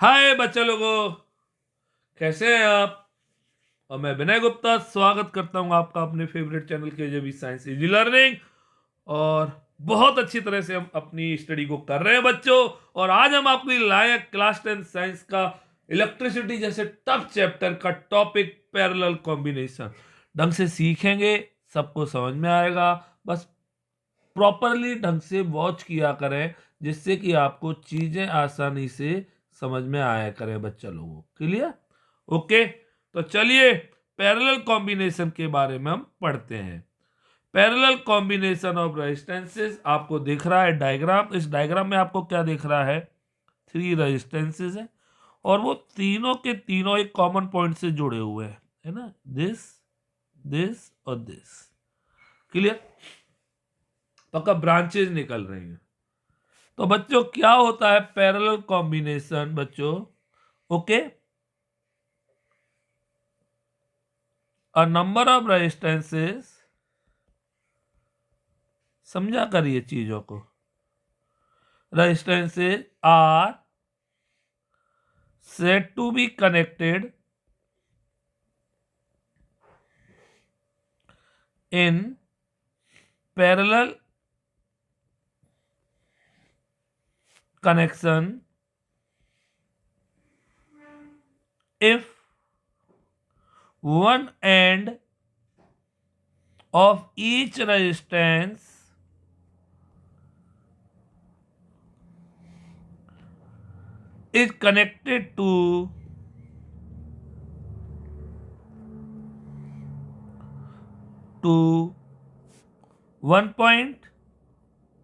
हाय बच्चे लोगों, कैसे हैं आप। और मैं विनय गुप्ता स्वागत करता हूं आपका अपने फेवरेट चैनल के साइंस इजी लर्निंग। और बहुत अच्छी तरह से हम अपनी स्टडी को कर रहे हैं बच्चों। और आज हम आपके लिए लाए हैं क्लास 10 साइंस का इलेक्ट्रिसिटी जैसे टफ चैप्टर का टॉपिक पैरेलल कॉम्बिनेशन। ढंग से सीखेंगे, सबको समझ में आएगा। बस प्रॉपरली ढंग से वॉच किया करें, जिससे कि आपको चीजें आसानी से समझ में आया करें बच्चा लोगों। क्लियर? ओके, तो चलिए पैरेलल कॉम्बिनेशन के बारे में हम पढ़ते हैं। पैरेलल कॉम्बिनेशन ऑफ रेजिस्टेंसेस आपको दिख रहा है डायग्राम। इस डायग्राम में आपको क्या दिख रहा है? 3 रेजिस्टेंसेस है और वो तीनों के तीनों एक कॉमन पॉइंट से जुड़े हुए हैं, है ना? दिस, दिस और दिस। क्लियर? पक्का ब्रांचेज निकल रही हैं। तो बच्चों क्या होता है पैरेलल कॉम्बिनेशन बच्चों? Okay, a number of resistances, समझा करिए चीजों को। Resistances are said to be connected in parallel connection if one end of each resistance is connected to one point,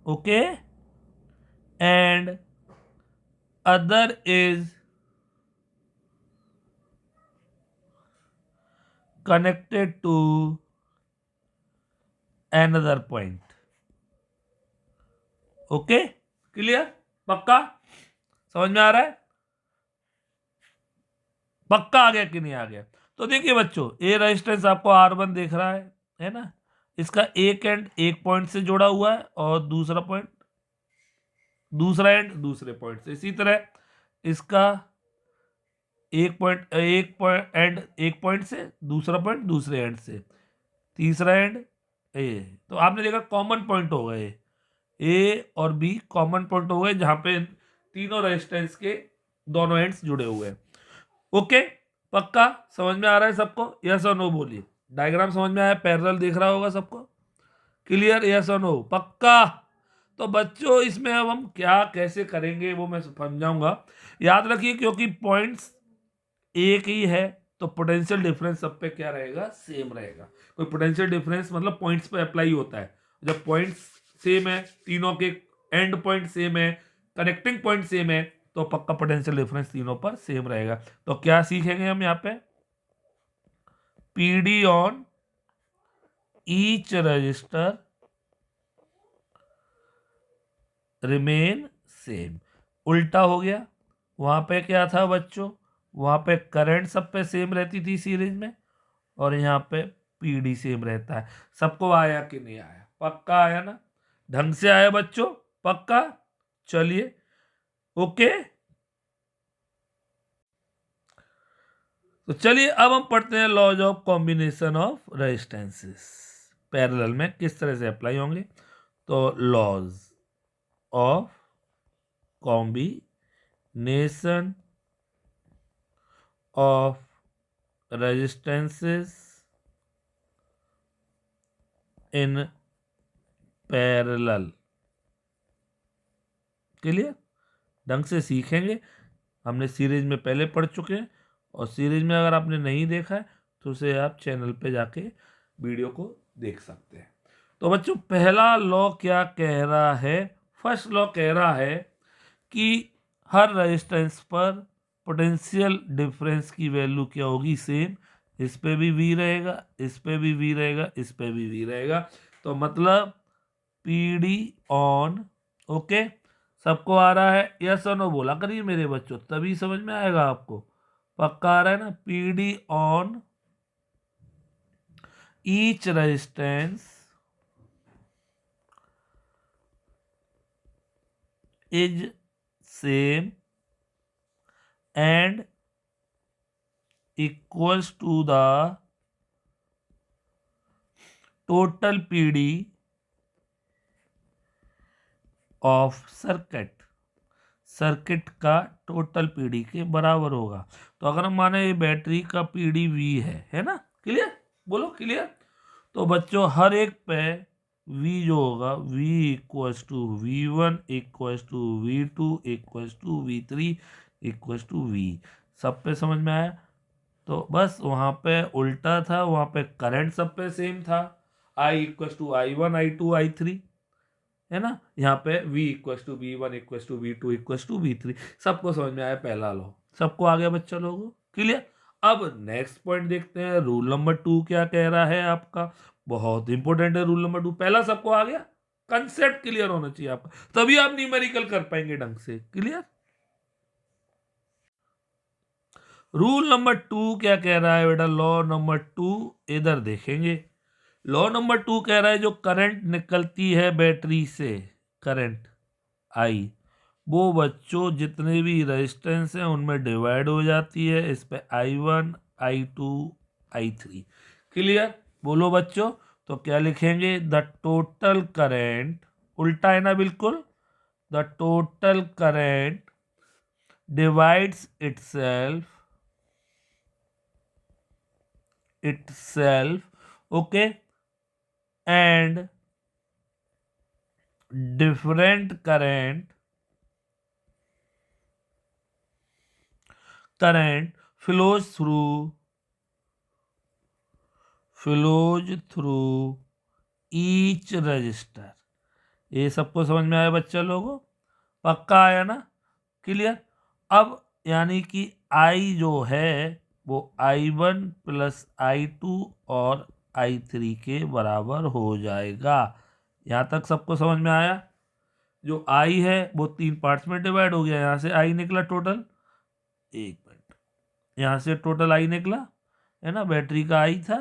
okay, and other is connected to another point. Okay, clear? पक्का समझ में आ रहा है? पक्का आ गया कि नहीं आ गया? तो देखिए बच्चों, ए रेजिस्टेंस आपको R1 दिख रहा है ना? इसका एक एंड एक पॉइंट से जुड़ा हुआ है और दूसरा एंड दूसरे पॉइंट से। इसी तरह इसका एक पॉइंट से, दूसरा पॉइंट दूसरे एंड से, तीसरा एंड ए। तो आपने देखा कॉमन पॉइंट हो गए, ए और बी कॉमन पॉइंट हो गए, जहां पे तीनों रेजिस्टेंस के दोनों एंड्स जुड़े हुए हैं। ओके, पक्का समझ में आ रहा है सबको? यस और नो बोलिए। डायग्राम समझ में आया? पैरेलल दिख रहा होगा सबको? क्लियर? यस और नो? पक्का। तो बच्चों इसमें अब हम क्या कैसे करेंगे वो मैं समझाऊंगा। याद रखिए, क्योंकि पॉइंट्स एक ही है तो पोटेंशियल डिफरेंस सब पे क्या रहेगा? सेम रहेगा। कोई पोटेंशियल डिफरेंस मतलब पॉइंट्स पे अप्लाई होता है। जब पॉइंट्स सेम है, तीनों के एंड पॉइंट सेम है, कनेक्टिंग पॉइंट सेम है, तो पक्का पोटेंशियल डिफरेंस तीनों पर सेम रहेगा। तो क्या सीखेंगे हम यहाँ पे? PD on each resistor remain same. उल्टा हो गया, वहां पे क्या था बच्चों? वहां पे करंट सब पे सेम रहती थी सीरीज में, और यहाँ पे पीडी सेम रहता है। सबको आया कि नहीं आया? पक्का आया ना? ढंग से आया बच्चों? पक्का? चलिए, ओके। तो चलिए अब हम पढ़ते हैं laws of combination of resistances. Parallel में किस तरह से अप्लाई होंगे? तो laws of combination of resistances in parallel. Clear? ढंग से सीखेंगे। हमने सीरीज में पहले पढ़ चुके हैं, और सीरीज में अगर आपने नहीं देखा है तो उसे आप चैनल पे जाके वीडियो को देख सकते हैं। तो बच्चों पहला लॉ क्या कह रहा है? फर्स्ट लॉ कह रहा है कि हर रेजिस्टेंस पर पोटेंशियल डिफरेंस की वैल्यू क्या होगी? सेम। इस पे भी वी रहेगा, इस पे भी वी रहेगा, इस पे भी वी रहेगा। तो मतलब पीडी ऑन, ओके। सबको आ रहा है? यस और नो बोला करिए मेरे बच्चों, तभी समझ में आएगा आपको। पक्का आ रहा है ना? PD on each resistance is same and equals to the total PD of circuit का टोटल पीडी के बराबर होगा। तो अगर हम माने ये बैटरी का पीडी वी है ना, क्लियर, बोलो क्लियर। तो बच्चों हर एक पे V जो होगा V equals to V1 equals to V2 equals to V3 equals to V। सब पे समझ में आया। तो बस वहाँ पे उल्टा था, वहाँ पे करंट सब पे सेम था, I equals to I1 I2 I3 है ना। यहाँ पे V equals to V1 equals to V2 equals to V3। सबको समझ में आया पहला लो, सबको आ गया बच्चा लोगों, क्लियर। अब नेक्स्ट पॉइंट देखते हैं, रूल नंबर 2 क्या कह रहा है आपका। बहुत इंपॉर्टेंट है रूल नंबर 2। पहला सबको आ गया, कंसेप्ट क्लियर होना चाहिए आपका, तभी आप न्यूमेरिकल कर पाएंगे ढंग से, क्लियर। रूल नंबर 2 क्या कह रहा है बेटा, लॉ नंबर 2 इधर देखेंगे। लॉ नंबर 2 कह रहा है जो करंट निकलती है बैटरी से, करंट आई, वो बच्चों जितने भी रेजिस्टेंस हैं उनमें डिवाइड हो जाती है। इस पे I1 I2 I3, क्लियर, बोलो बच्चों। तो क्या लिखेंगे, द टोटल करंट, उल्टा है ना बिल्कुल, the total current divides itself okay, and different current flows through each resistor। ये सबको समझ में आया बच्चा लोगों, पक्का आया ना, क्लियर। अब यानी कि I जो है वो I1 प्लस I2 और I3 के बराबर हो जाएगा। यहाँ तक सबको समझ में आया। जो I है वो 3 पार्ट्स में डिवाइड हो गया। यहाँ से I निकला टोटल, एक मिनट, यहाँ से टोटल I निकला है ना, बैटरी का I था,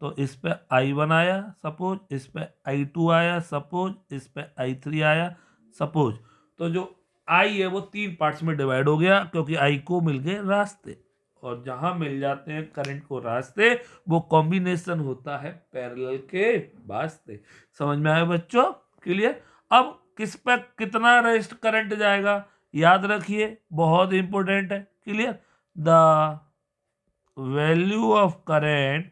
तो इस पे I1 आया सपोज, इस पे I2 आया सपोज, इस पे I3 आया सपोज। तो जो I है वो 3 पार्ट्स में डिवाइड हो गया, क्योंकि I को मिल गए रास्ते, और जहां मिल जाते हैं करंट को रास्ते वो कॉम्बिनेशन होता है पैरेलल के वास्ते। समझ में आया बच्चों, क्लियर। अब किस पे कितना रेजिस्ट करंट जाएगा, याद रखिए, बहुत इंपॉर्टेंट है, clear. The value of current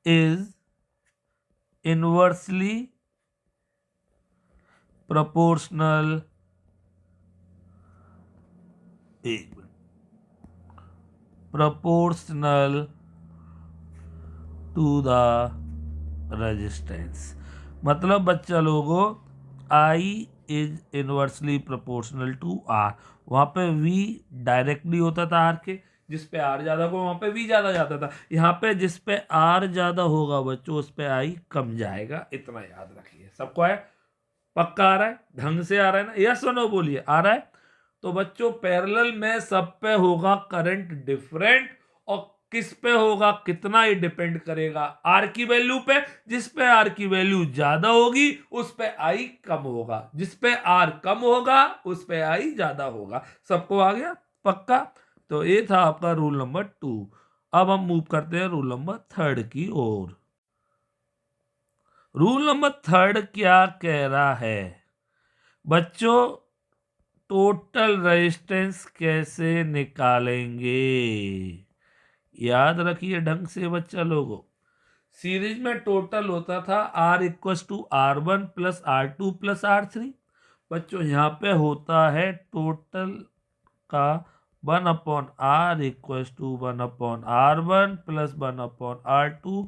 is inversely proportional, proportional to the resistance। मतलब बच्चा लोगों I is inversely proportional to R। वहां पे V डायरेक्टली होता था R के, जिस पे R ज्यादा होगा वहां पे V ज्यादा जाता था। यहाँ पे जिस पे R ज्यादा होगा बच्चों उस पे I कम जाएगा, इतना याद रखिए। सबको आया, पक्का आ रहा है, ढंग से आ रहा है ना, यस और नो बोलिए, आ रहा है। तो बच्चों पैरेलल में सब पे होगा करंट डिफरेंट, और किस पे होगा कितना, ये डिपेंड करेगा आर की वैल्यू पे। जिस पे आर की वैल्यू ज्यादा होगी उस पे आई कम होगा, जिस पे आर कम होगा उस पे आई ज्यादा होगा। सबको आ गया पक्का। तो ये था आपका रूल नंबर 2। अब हम मूव करते हैं रूल नंबर 3 की ओर। रूल नंबर 3 क्या कह रहा है बच्चों, टोटल रेजिस्टेंस कैसे निकालेंगे, याद रखिए ढंग से बच्चा लोगों। सीरीज में टोटल होता था R equals to R1 plus R2 plus R3। बच्चों यहाँ पे होता है टोटल का 1/R equals to 1/R1 plus 1/R2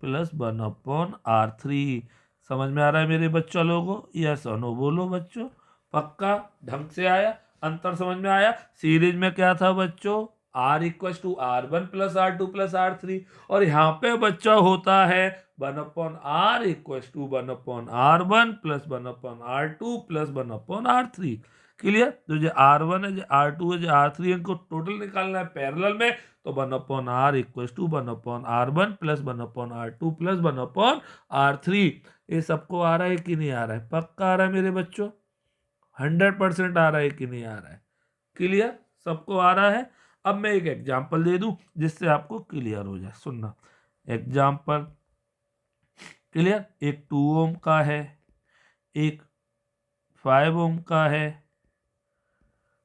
plus 1/R3। समझ में आ रहा है मेरे बच्चों लोगों, यस और नो बोलो बच्चों, पक्का ढंग से आया, अंतर समझ में आया। सीरीज में क्या था बच्चों, R equals to R1 plus R2 plus R3, और यहाँ पे बच्चा होता है 1/R equals to 1/R1 plus 1/R2 plus 1/R3, clear. तो जो R1 है, जो R2 है, जो R3 है, इनको टोटल निकालना है पैरेलल में। तो 1/R equals to 1/R1 plus 1/R2 plus 1/R3। ये सबको आ रहा है कि नहीं आ रहा है, पक्का आ रहा है मेरे बच्चों, 100% आ रहा है कि नहीं आ रहा है? क्लियर? सबको आ रहा है? अब मैं एक एग्जांपल दे दूं जिससे आपको क्लियर हो जाए। सुनना एग्जांपल। क्लियर? एक 2 ओम का है, एक 5 ओम का है,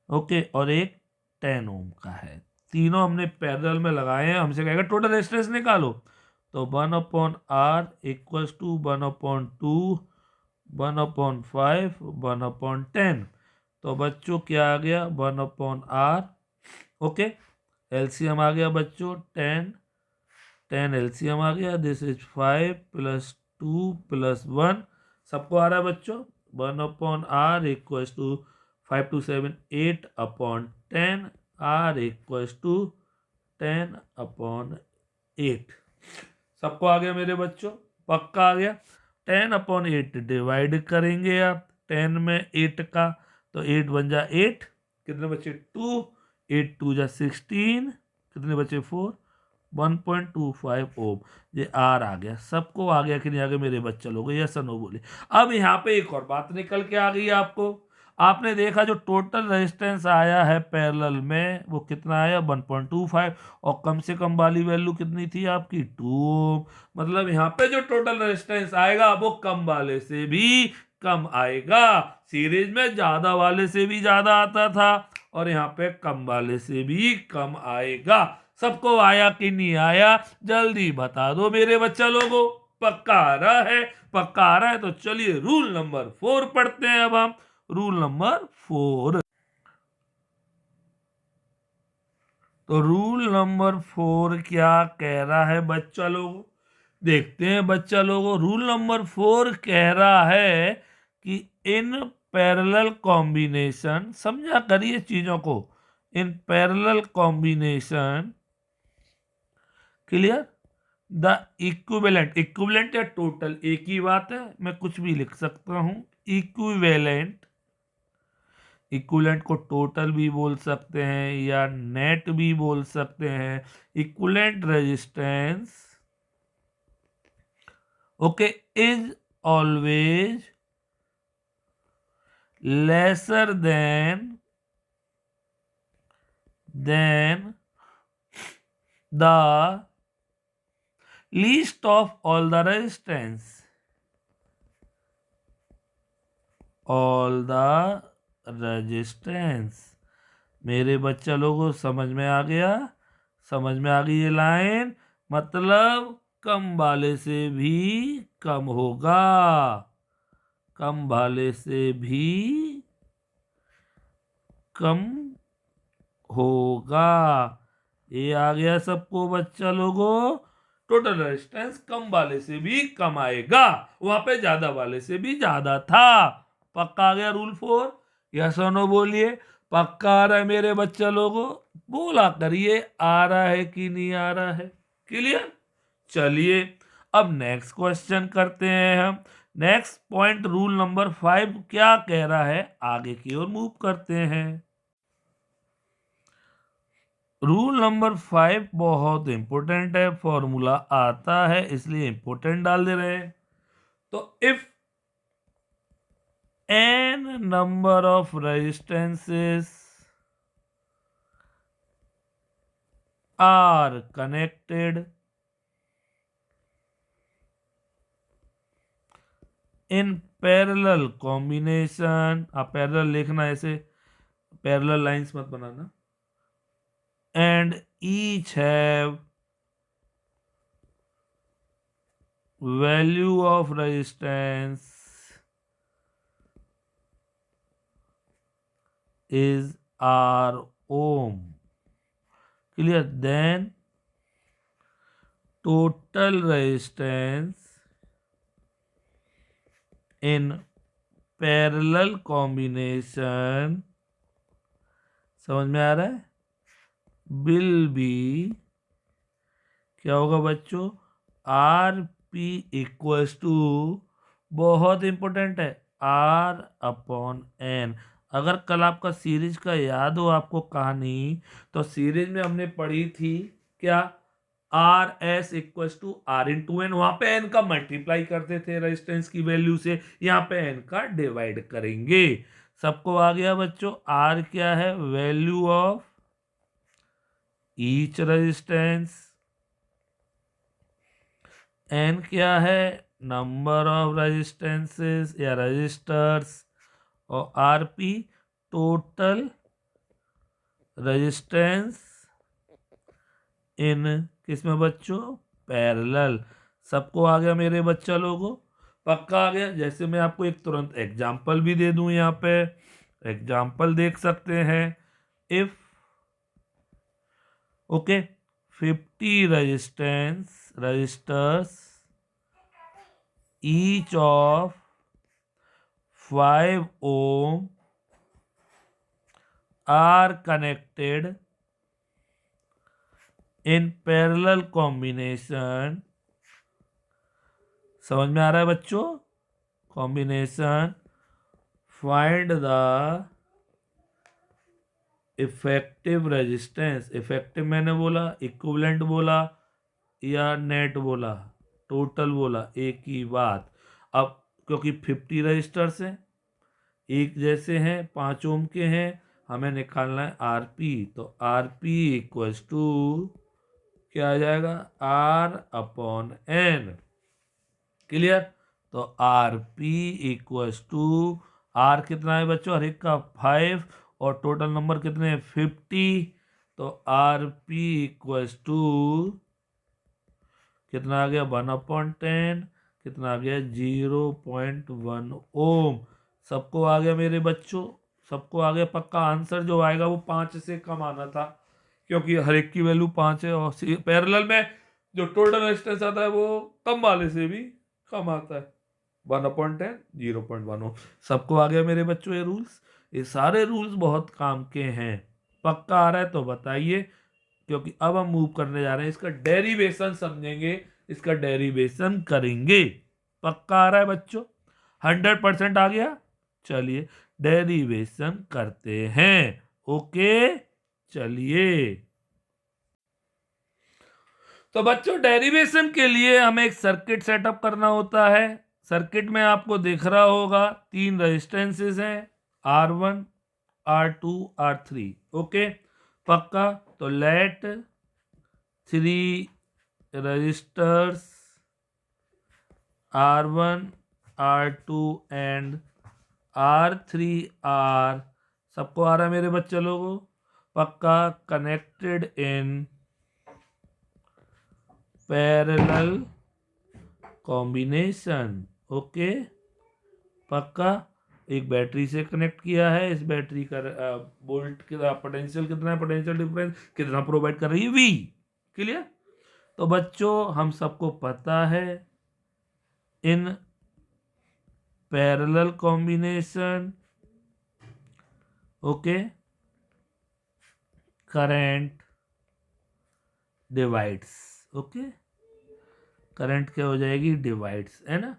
ओके, और एक 10 ओम का है। तीनों हमने पैरेलल में लगाए हैं। हमसे कहेगा टोटल रेजिस्टेंस निकालो, तो 1/R इक्वल्स टू 1/2, 1/5, 1/10। तो बच्चों क्या आ गया? 1/R। ओके, एलसीएम आ गया बच्चों 10, 10 एलसीएम आ गया। This is 5 + 2 + 1। सबको आ रहा है बच्चों? 1/R equals to 5 2 7 8/10, R equals to 10/8। सबको आ गया मेरे बच्चों? पक्का आ गया? 10/8 डिवाइड करेंगे आप 10 में 8 का, तो 8 बन जा 8, कितने बचे? 2, 8 2 जा 16, कितने बचे? 4, 1.25 ओम। ये आर आ गया। सबको आ गया कि नहीं आ गया मेरे बच्चे लोग? यस नो बोले। अब यहाँ पे एक और बात निकल के आ गई आपको। आपने देखा जो टोटल रेजिस्टेंस आया है पैरेलल में वो कितना आया? 1.25, और कम से कम वाली वैल्यू कितनी थी आपकी? 2 ओम। मतलब यहाँ पे जो टोटल रेजिस्टेंस आएगा वो कम वाले से भी कम आएगा। सीरीज में ज्यादा वाले से भी ज्यादा आता था और यहाँ पे कम वाले से भी कम आएगा। सबको आया कि नहीं आया? जल्दी बता दो मेरे बच्चा लोगों। पक्का आ रहा है? पक्का आ रहा है तो चलिए रूल नंबर 4 पढ़ते हैं। अब हम रूल नंबर 4। तो रूल नंबर 4 क्या कह रहा है बच्चा लोगों? देखते हैं बच्चा लोगों। रूल नंबर 4 कह रहा है कि इन पैरेलल कॉम्बिनेशन, समझा करिए चीजों को, इन parallel combination, clear, the equivalent, equivalent या टोटल एक ही बात है, मैं कुछ भी लिख सकता हूं। इक्विवेलेंट, इक्विवेलेंट को टोटल भी बोल सकते हैं या नेट भी बोल सकते हैं। Equivalent resistance, okay, is always lesser than the least of all the resistance, all the resistance। मेरे बच्चा लोगों समझ में आ गया? समझ में आ गई ये लाइन? मतलब कम वाले से भी कम होगा, कम वाले से भी कम होगा। ये आ गया सबको बच्चा लोगों? टोटल रेजिस्टेंस कम वाले से भी कम आएगा, वहां पे ज्यादा वाले से भी ज्यादा था। पक्का आ गया रूल 4? यस और नो बोलिए। पक्का आ रहा है मेरे बच्चा लोगों? बोला करिए आ रहा है कि नहीं आ रहा है? क्लियर? चलिए अब नेक्स्ट क्वेश्चन करते हैं हम। नेक्स्ट पॉइंट रूल नंबर 5 क्या कह रहा है, आगे की ओर मूव करते हैं। रूल नंबर 5 बहुत इंपॉर्टेंट है, फॉर्मूला आता है इसलिए इंपॉर्टेंट डाल दे रहे हैं। तो if N number of resistances are connected in parallel combination, आप पैरेलल लिखना ऐसे, पैरेलल लाइंस मत बनाना, and each have value of resistance is R ohm, clear, then total resistance in parallel combination, समझ में आ रहा है, will be, क्या होगा बच्चों? आर पी इक्वल्स टू, बहुत इंपॉर्टेंट है, R/N। अगर कल आपका सीरीज का याद हो आपको कहानी, तो सीरीज में हमने पढ़ी थी क्या? RS equals to R/N। वहां पे N का मल्टीप्लाई करते थे रेजिस्टेंस की वैल्यू से, यहाँ पे N का डिवाइड करेंगे। सबको आ गया बच्चों। आर क्या है? Value of each resistance. N क्या है? नंबर ऑफ रेजिस्टेंसेस या रजिस्टर्स। और आरपी टोटल रेजिस्टेंस इन किसमें बच्चों? पैरेलल। सबको आ गया मेरे बच्चा लोगों? पक्का आ गया। जैसे मैं आपको एक तुरंत एग्जांपल भी दे दूं, यहाँ पे एग्जांपल देख सकते हैं। If okay 50 resistors each of 5 ohm are connected in parallel combination। समझ में आ रहा है बच्चों? Combination find the effective resistance. Effective मैंने बोला, इक्विवेलेंट बोला या नेट बोला, टोटल बोला, एक ही बात। अब क्योंकि 50 रजिस्टर्स हैं, एक जैसे हैं, 5 ओम के हैं, हमें निकालना है आरपी। तो आरपी इक्वल्स टू क्या आ जाएगा? R upon N. क्लियर? तो आरपी इक्वल्स टू आर कितना है बच्चों? हर एक का 5 और टोटल नंबर कितने हैं? 50। तो आरपी इक्वल्स टू कितना आ गया? 1/10। कितना आ गया? 0.1 ओम। सबको आ गया मेरे बच्चों? सबको आ गया पक्का? आंसर जो आएगा वो 5 से कम आना था, क्योंकि हर एक की वैल्यू 5 है। और पैरेलल में जो टोटल रेजिस्टेंस आता है वो कम वाले से भी कम आता है। 1/10 0.1 ओम। सबको आ गया मेरे बच्चों ये रूल्स? ये सारे रूल्स बहुत काम के हैं। पक्का आ रहा है तो बताइए, क्योंकि अब हम मूव करने जा रहे हैं, इसका डेरिवेशन समझेंगे, इसका डेरिवेशन करेंगे। पक्का आ रहा है बच्चों? 100% आ गया? चलिए डेरिवेशन करते हैं। ओके चलिए। तो बच्चों डेरिवेशन के लिए हमें एक सर्किट सेटअप करना होता है। सर्किट में आपको दिख रहा होगा 3 रेजिस्टेंसेस हैं, R1 R2 R3। ओके पक्का? तो late 3 registers R1 R2 and R3 are, सबको आ रहा है मेरे बच्चे लोगों? पक्का? Connected in parallel combination. Okay पक्का? एक बैटरी से कनेक्ट किया है, इस बैटरी का वोल्ट का पोटेंशियल कितना है? पोटेंशियल डिफरेंस कितना प्रोवाइड कर रही है? V। क्लियर? तो बच्चों हम सबको पता है इन parallel combination okay current divides. Okay current क्या हो जाएगी? डिवाइड्स, है ना?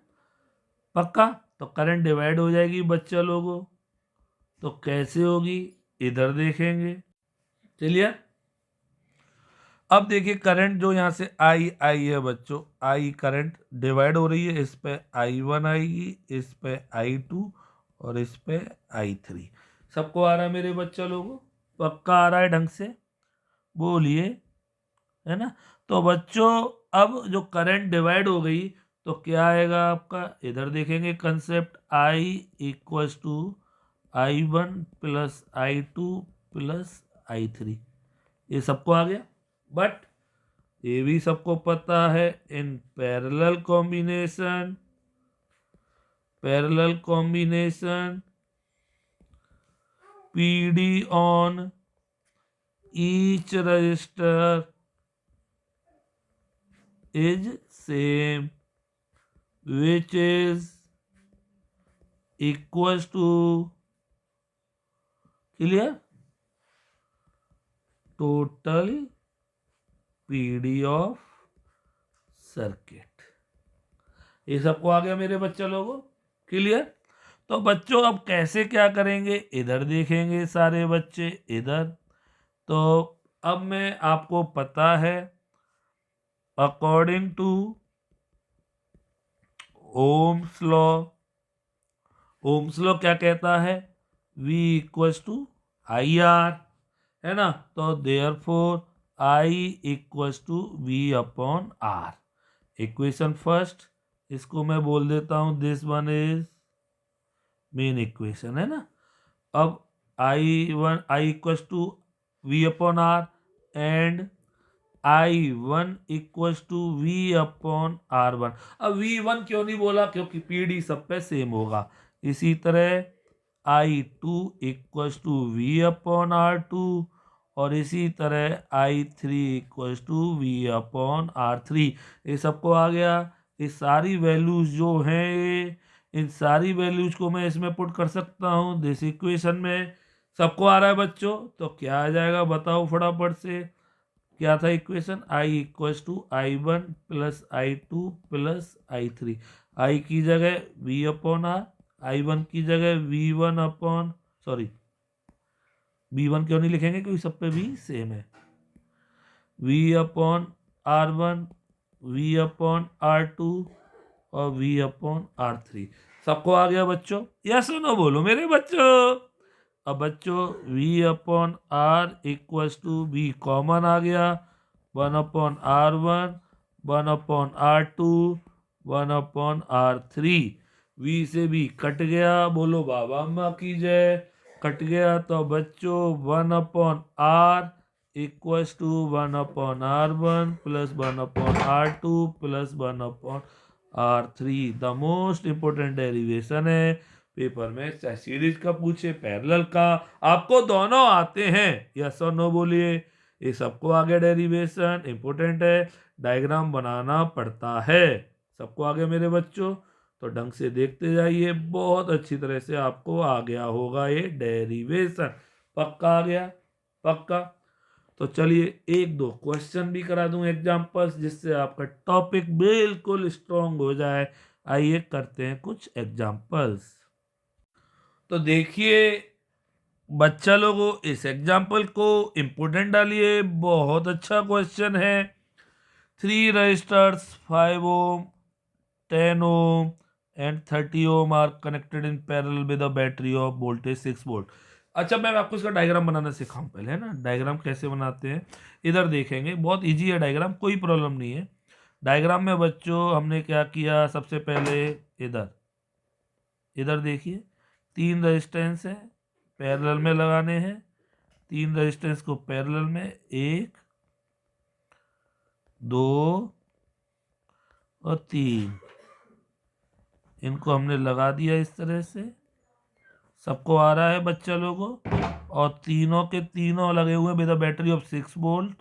पक्का? तो करंट डिवाइड हो जाएगी बच्चा लोगों। तो कैसे होगी? इधर देखेंगे। चलिए अब देखिए करंट जो यहां से आई है बच्चों, आई करंट डिवाइड हो रही है। इस पे I1 आएगी, इस पे I2 और इस पे I3। सबको आ रहा है मेरे बच्चा लोगों? पक्का आ रहा है ढंग से? बोलिए, है ना? तो बच्चों अब जो करंट डिवाइड हो गई तो क्या आएगा आपका? इधर देखेंगे concept, I equals to I1 plus I2 plus I3। ये सबको आ गया? बट ये भी सबको पता है इन parallel combination PD on each register is same, which is equals to clear total PD of circuit. ये सबको आ गया मेरे बच्चे लोगों? क्लियर? तो बच्चों अब कैसे क्या करेंगे? इधर देखेंगे सारे बच्चे, इधर। तो अब मैं आपको पता है according to Ohm's law, Ohm's law क्या कहता है? V equals to I R, है ना। तो therefore I equals to V upon R। Equation first, इसको मैं बोल देता हूं this one is main equation, है ना। अब I equals to V upon R and I1 equals to V upon R1। अब V1 क्यों नहीं बोला, क्योंकि PD सब पे सेम होगा। इसी तरह I2 equals to V upon R2 और इसी तरह I3 equals to V upon R3। ये सबको आ गया। ये सारी वैल्यूज जो हैं, इन सारी वैल्यूज को मैं इसमें पुट कर सकता हूँ दिस इक्वेशन में। सबको आ रहा है बच्चों? तो क्या आ जाएगा बताओ फटाफट से। क्या था equation? I equals to I1 plus I2 plus I3। I की जगह V अपॉन आर, I1 की जगह V1 अपॉन, सॉरी V1 क्यों नहीं लिखेंगे, क्योंकि सब पे V सेम है। V upon R1, V upon R2 और V अपॉन R3। सबको आ गया बच्चों? यस और नो बोलो मेरे बच्चों। अब बच्चों V upon R equals to V common आ गया, 1/R1, 1/R2, 1/R3। V से भी कट गया, बोलो बाबा अम्मा की जय। कट गया तो बच्चों 1/R equals to 1/R1 plus 1/R2 plus 1/R3। The most important derivation है पेपर में, चाहे सीरीज का पूछे पैरेलल का, आपको दोनों आते हैं, यस और नो बोलिए। ये सबको आगे डेरिवेशन इंपोर्टेंट है, डायग्राम बनाना पड़ता है। सबको आगे मेरे बच्चों, तो ढंग से देखते जाइए, बहुत अच्छी तरह से आपको आ गया होगा ये डेरिवेशन। पक्का आ गया? पक्का। तो चलिए एक दो क्वेश्चन भी करा दूं एग्जांपल्स, जिससे आपका टॉपिक बिल्कुल स्ट्रांग हो जाए। आइए करते हैं कुछ एग्जांपल्स। तो देखिए बच्चा लोगों, इस एग्जाम्पल को इम्पोर्टेंट डालिए, बहुत अच्छा क्वेश्चन है। 3 resistors 5 ohm, 10 ohm and 30 ohm are connected in parallel with a battery of voltage 6 volt. अच्छा मैं आपको इसका डायग्राम बनाना सिखाऊं पहले, है ना। डायग्राम कैसे बनाते हैं इधर देखेंगे, बहुत इजी है डायग्राम, कोई प्रॉब्लम नहीं है। डायग्राम में बच्चों हमने क्या किया, सबसे पहले इधर इधर देखिए 3 रेजिस्टेंस है, पैरेलल में लगाने हैं। 3 रेजिस्टेंस को पैरेलल में 1 2 और 3, इनको हमने लगा दिया इस तरह से। सबको आ रहा है बच्चा लोगों? और तीनों के तीनों लगे हुए with a battery of 6 volt.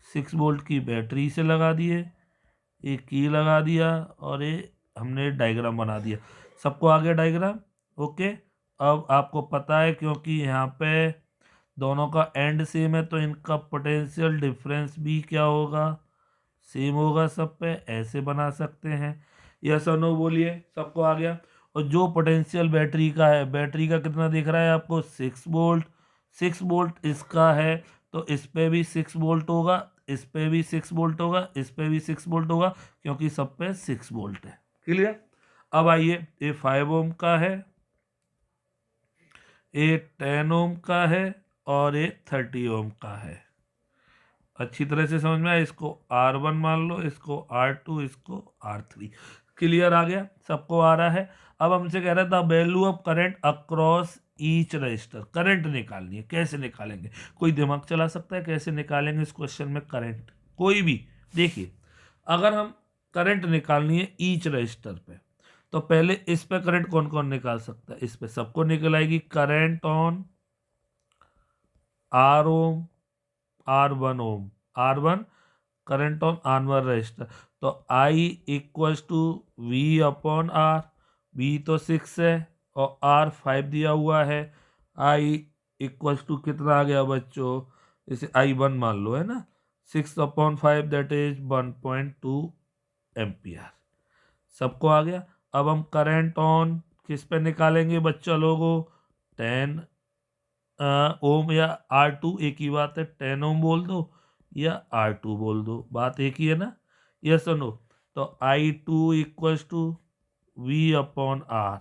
6 volt की बैटरी से लगा दिए, एक की लगा दिया और ये हमने डायग्राम बना दिया। सबको आ गया डायग्राम? ओके। अब आपको पता है क्योंकि यहाँ पे दोनों का एंड सेम है, तो इनका पोटेंशियल डिफरेंस भी क्या होगा, सेम होगा सब पे। ऐसे बना सकते हैं, यस और नो बोलिए। सबको आ गया? और जो पोटेंशियल बैटरी का है, बैटरी का कितना दिख रहा है आपको, 6 वोल्ट। 6 वोल्ट इसका है, तो इस पे भी 6 वोल्ट होगा, इस पे भी 6 वोल्ट होगा, इस पे भी 6 वोल्ट होगा, क्योंकि सब पे 6 वोल्ट है। क्लियर? अब आइए, ये 5 ओम का है, ये 10 ओम का है और ये 30 ओम का है। अच्छी तरह से समझ में आया? इसको R1 मान लो, इसको R2, इसको R3। क्लियर? आ गया? सबको आ रहा है? अब हमसे कह रहा था value of current across each register. Current निकालनी है, कैसे निकालेंगे? कोई दिमाग चला सकता है कैसे निकालेंगे इस क्वेश्चन में करंट? कोई भी? देखिए अगर हम करंट निकालनी है ईच रजिस्टर पे, तो पहले इस पे करंट कौन कौन निकाल सकता है? इस पे सबको निकल आएगी current on R ohm, R1 ohm, R1 current on R1 resistor. तो I equals to V upon R, V तो 6 है और R 5 दिया हुआ है। I इक्वल्स टू कितना आ गया बच्चों, इसे I1 मान लो, है ना। 6/5 दैट इज 1.2 एम्पियर। सबको आ गया? अब हम करंट ऑन किस पे निकालेंगे बच्चा लोगों, 10 ओम या R2, एक ही बात है, 10 ओम बोल दो या R2 बोल दो, बात एक ही है ना। यस और नो? तो I2 equals to V upon R।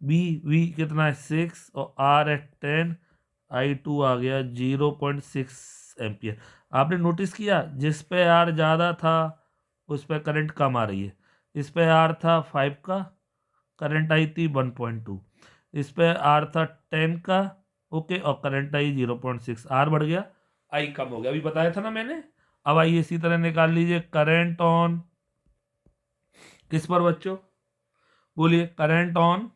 V कितना है 6 और आर है 10, I2 आ गया 0.6 एम्पियर। आपने नोटिस किया जिस पे आर ज़्यादा था उस पे करंट कम आ रही है। इस पे आर था 5 का, करंट आई थी 1.2। इस पे आर था 10 का, ओके, और करंट आई 0.6। आर बढ़ गया, आई कम हो गया, अभी बताया था ना मैंने। अब आइए इसी तरह निकाल लीजिए करंट ऑन किस पर बच्चों, बोलिए, करंट ऑन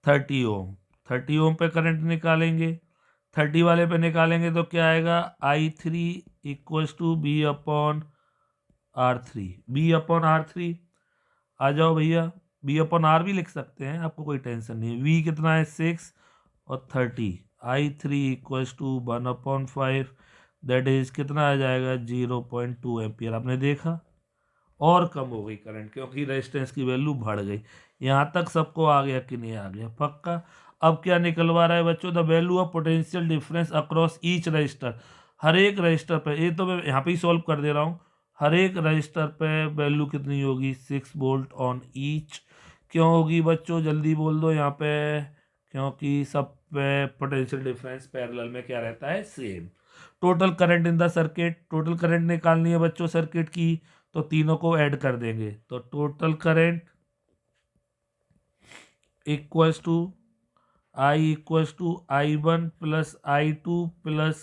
30 ओम। 30 ओम पे करंट निकालेंगे, 30 वाले पे निकालेंगे तो क्या आएगा, I3 equals to B/R3। B/R3 आ जाओ भैया, B/R भी लिख सकते हैं, आपको कोई टेंशन नहीं है। V कितना है 6 और 30, I3 equals to 1/5, that is कितना आ जाएगा 0.2 एम्पियर। आपने देखा और कम हो गई करंट क्योंकि रेजिस्टेंस की वैल्यू बढ़ गई। यहाँ तक सबको आ गया कि नहीं आ गया, पक्का। अब क्या निकलवा रहा है बच्चों, the value of potential difference across each resistor. हर एक रजिस्टर पे, ये तो मैं यहाँ पे ही सॉल्व कर दे रहा हूँ, हर एक रजिस्टर पे वैल्यू कितनी होगी 6 वोल्ट ऑन ईच। क्यों होगी बच्चों, जल्दी बोल दो यहाँ पे, क्योंकि सब पे पोटेंशियल डिफरेंस पैरेलल में क्या रहता है, same. Total current in the circuit, total current निकालनी है बच्चों सर्किट की, तो तीनों को ऐड कर देंगे, तो total current equals to I1 plus I2 plus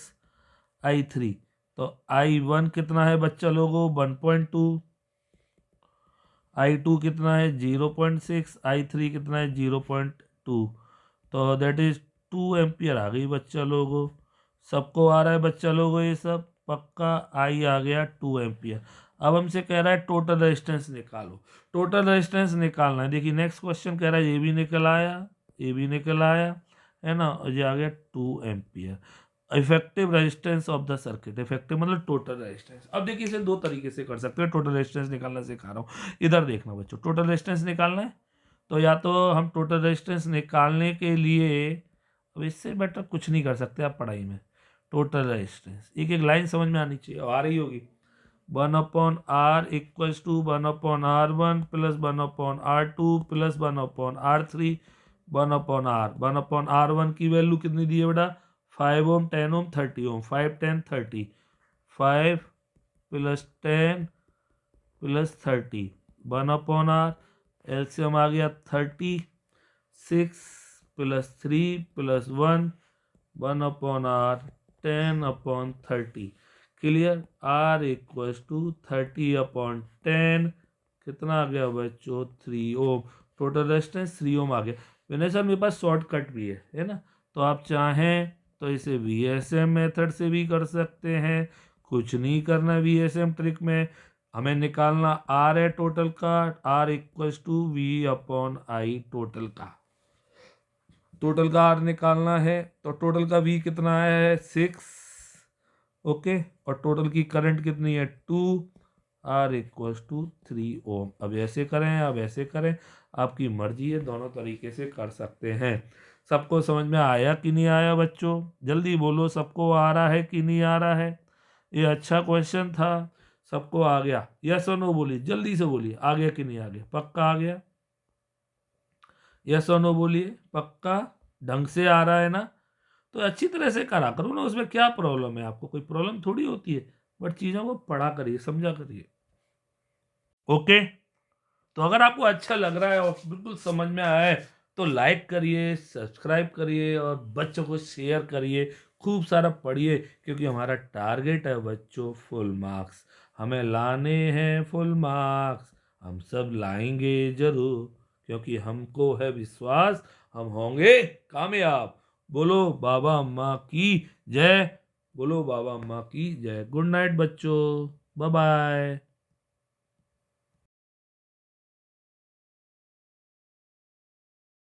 I3। तो I1 कितना है बच्चा लोगों 1.2, I2 कितना है 0.6, I3 कितना है 0.2, तो दैट इज 2 एम्पियर आ गई बच्चा लोगों। सबको आ रहा है बच्चा लोगों ये सब, पक्का। आई आ गया 2 एम्पियर। अब हमसे कह रहा है टोटल रेजिस्टेंस निकालो, टोटल रेजिस्टेंस निकालना है। देखिए नेक्स्ट क्वेश्चन कह रहा है ये भी निकल आया, ये भी निकल आया, है ना, और ये आ गया 2 ampere. Effective resistance of the circuit, effective मतलब टोटल रेजिस्टेंस। अब देखिए इसे दो तरीके से कर सकते हैं, टोटल रेजिस्टेंस निकालना सिखा रहा हूँ। इधर देखना बच्चों, टोटल रेजिस्टेंस निकालना है तो या तो हम टोटल रेजिस्टेंस निकालने के लिए, अब इससे बेटर कुछ नहीं कर सकते आप पढ़ाई में। टोटल रेजिस्टेंस एक एक लाइन समझ में आनी चाहिए, आ रही होगी। 1/R equals to 1/R1 plus 1/R2 plus 1/R3, 1/R। 1/R1 की वैल्यू कितनी दी है बेटा, 5 ohm, 10 ohm, 30 ohm, 5 10 30, 5 plus 10 plus 30, 1/R, LCM आ गया 36 plus 3 plus 1, 1/R, 10/30। Clear, R equals to 30/10, कितना आ गया बच्चों 3 ओम। टोटल रेजिस्टेंस 3 ओम आ गया। विनय सर मेरे पास शॉर्टकट भी है ना, तो आप चाहें तो इसे VSM मेथड से भी कर सकते हैं, कुछ नहीं करना VSM ट्रिक में। हमें निकालना R है टोटल का, R equals to V/I total का, टोटल का R निकालना है तो टोटल का V कितना है 6, ओके, और टोटल की करंट कितनी है 2, R इक्वल्स टू 3 ओम। अब ऐसे करें, अब ऐसे करें, आपकी मर्जी है, दोनों तरीके से कर सकते हैं। सबको समझ में आया कि नहीं आया बच्चों, जल्दी बोलो, सबको आ रहा है कि नहीं आ रहा है। ये अच्छा क्वेश्चन था, सबको आ गया, यस और नो बोलिए, जल्दी से बोलिए, आ गया कि नहीं आ गया, पक्का आ गया, यस और नो बोलिए, पक्का ढंग से आ रहा है ना, तो अच्छी तरह से करा करो ना, उसमें क्या प्रॉब्लम है, आपको कोई प्रॉब्लम थोड़ी होती है, बट चीज़ों को पढ़ा करिए, समझा करिए, ओके। तो अगर आपको अच्छा लग रहा है और बिल्कुल समझ में आया है तो लाइक करिए, सब्सक्राइब करिए और बच्चों को शेयर करिए, खूब सारा पढ़िए, क्योंकि हमारा टारगेट है बच्चों फुल मार्क्स, हमें लाने हैं फुल मार्क्स, हम सब लाएंगे जरूर, क्योंकि हमको है विश्वास हम होंगे कामयाब। बोलो बाबा अम्मा की जय, बोलो बाबा अम्मा की जय। गुड नाइट बच्चों, बाय बाय।